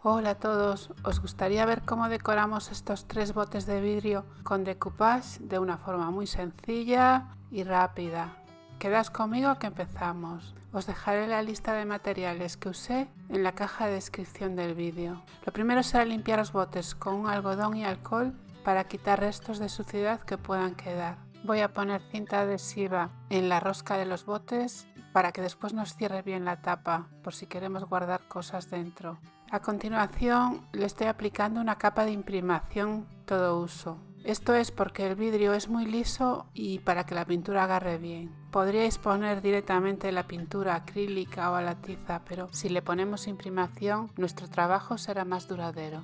Hola a todos, ¿os gustaría ver cómo decoramos estos 3 botes de vidrio con decoupage de una forma muy sencilla y rápida? Quedad conmigo que empezamos. Os dejaré la lista de materiales que usé en la caja de descripción del vídeo. Lo primero será limpiar los botes con un algodón y alcohol para quitar restos de suciedad que puedan quedar. Voy a poner cinta adhesiva en la rosca de los botes para que después nos cierre bien la tapa por si queremos guardar cosas dentro. A continuación le estoy aplicando una capa de imprimación todo uso. Esto es porque el vidrio es muy liso y para que la pintura agarre bien. Podríais poner directamente la pintura acrílica o a la tiza, pero si le ponemos imprimación nuestro trabajo será más duradero.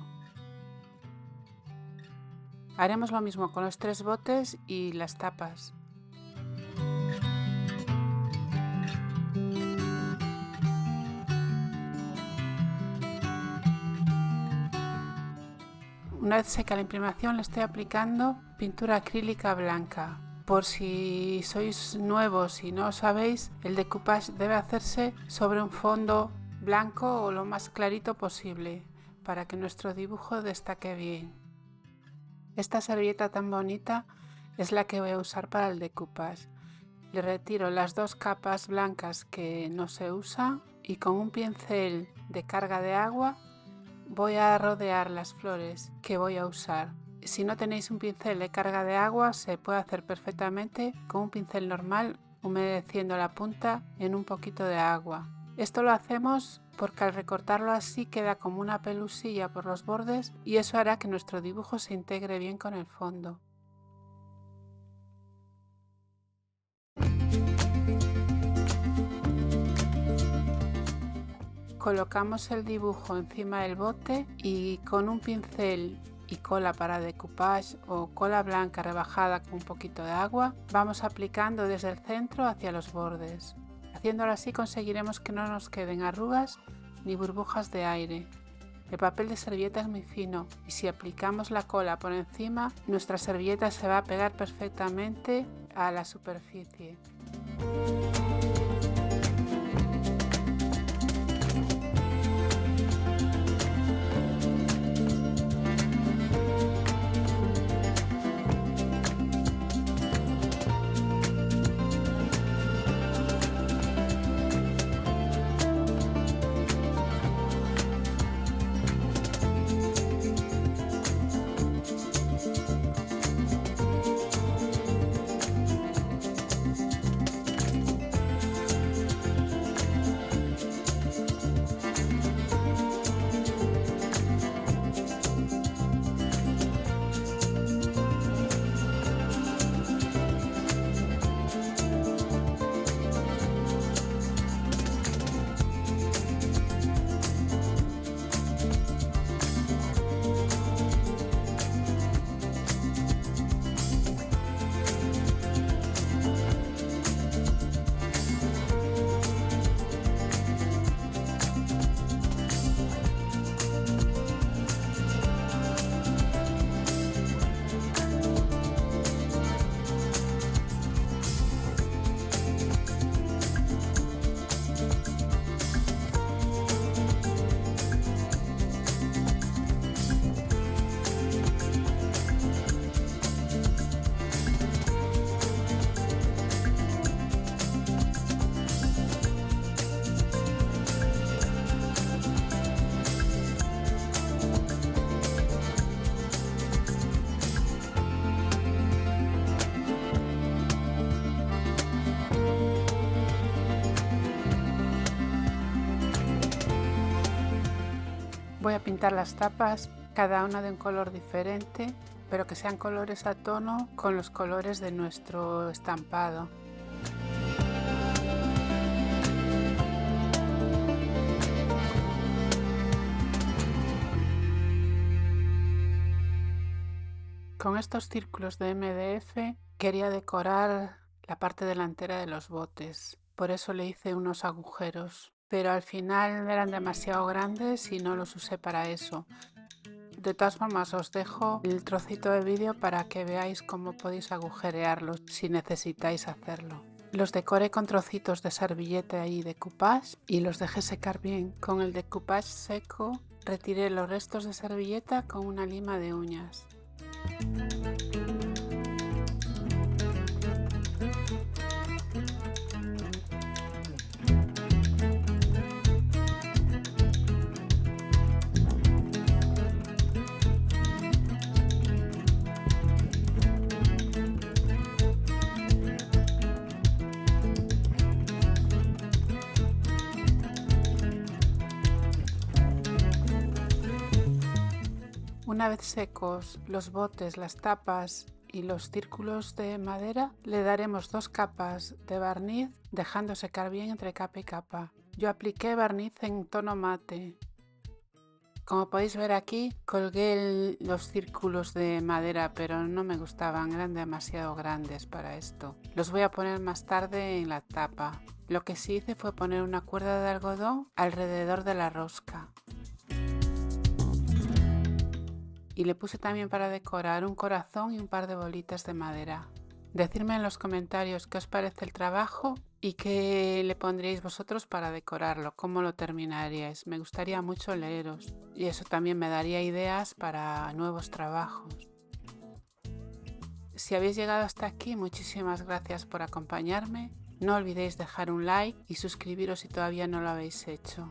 Haremos lo mismo con los 3 botes y las tapas. Una vez seca la imprimación le estoy aplicando pintura acrílica blanca. Por si sois nuevos y no lo sabéis, el decoupage debe hacerse sobre un fondo blanco o lo más clarito posible para que nuestro dibujo destaque bien. Esta servilleta tan bonita es la que voy a usar para el decoupage. Le retiro las 2 capas blancas que no se usan y con un pincel de carga de agua voy a rodear las flores que voy a usar. Si no tenéis un pincel de carga de agua, se puede hacer perfectamente con un pincel normal, humedeciendo la punta en un poquito de agua. Esto lo hacemos porque al recortarlo así queda como una pelusilla por los bordes y eso hará que nuestro dibujo se integre bien con el fondo. Colocamos el dibujo encima del bote y con un pincel y cola para decoupage o cola blanca rebajada con un poquito de agua vamos aplicando desde el centro hacia los bordes. Haciéndolo así conseguiremos que no nos queden arrugas ni burbujas de aire. El papel de servilleta es muy fino y si aplicamos la cola por encima nuestra servilleta se va a pegar perfectamente a la superficie. Voy a pintar las tapas, cada una de un color diferente, pero que sean colores a tono con los colores de nuestro estampado. Con estos círculos de MDF quería decorar la parte delantera de los botes, por eso le hice unos agujeros. Pero al final eran demasiado grandes y no los usé para eso. De todas formas os dejo el trocito de vídeo para que veáis cómo podéis agujerearlos si necesitáis hacerlo. Los decoré con trocitos de servilleta y decoupage y los dejé secar bien. Con el decoupage seco Retiré los restos de servilleta con una lima de uñas. Una vez secos los botes, las tapas y los círculos de madera, le daremos 2 capas de barniz, dejando secar bien entre capa y capa. Yo apliqué barniz en tono mate. Como podéis ver aquí, colgué los círculos de madera, pero no me gustaban, eran demasiado grandes para esto. Los voy a poner más tarde en la tapa. Lo que sí hice fue poner una cuerda de algodón alrededor de la rosca. Y le puse también para decorar un corazón y un par de bolitas de madera. Decidme en los comentarios qué os parece el trabajo y qué le pondríais vosotros para decorarlo, cómo lo terminaríais. Me gustaría mucho leeros y eso también me daría ideas para nuevos trabajos. Si habéis llegado hasta aquí, muchísimas gracias por acompañarme. No olvidéis dejar un like y suscribiros si todavía no lo habéis hecho.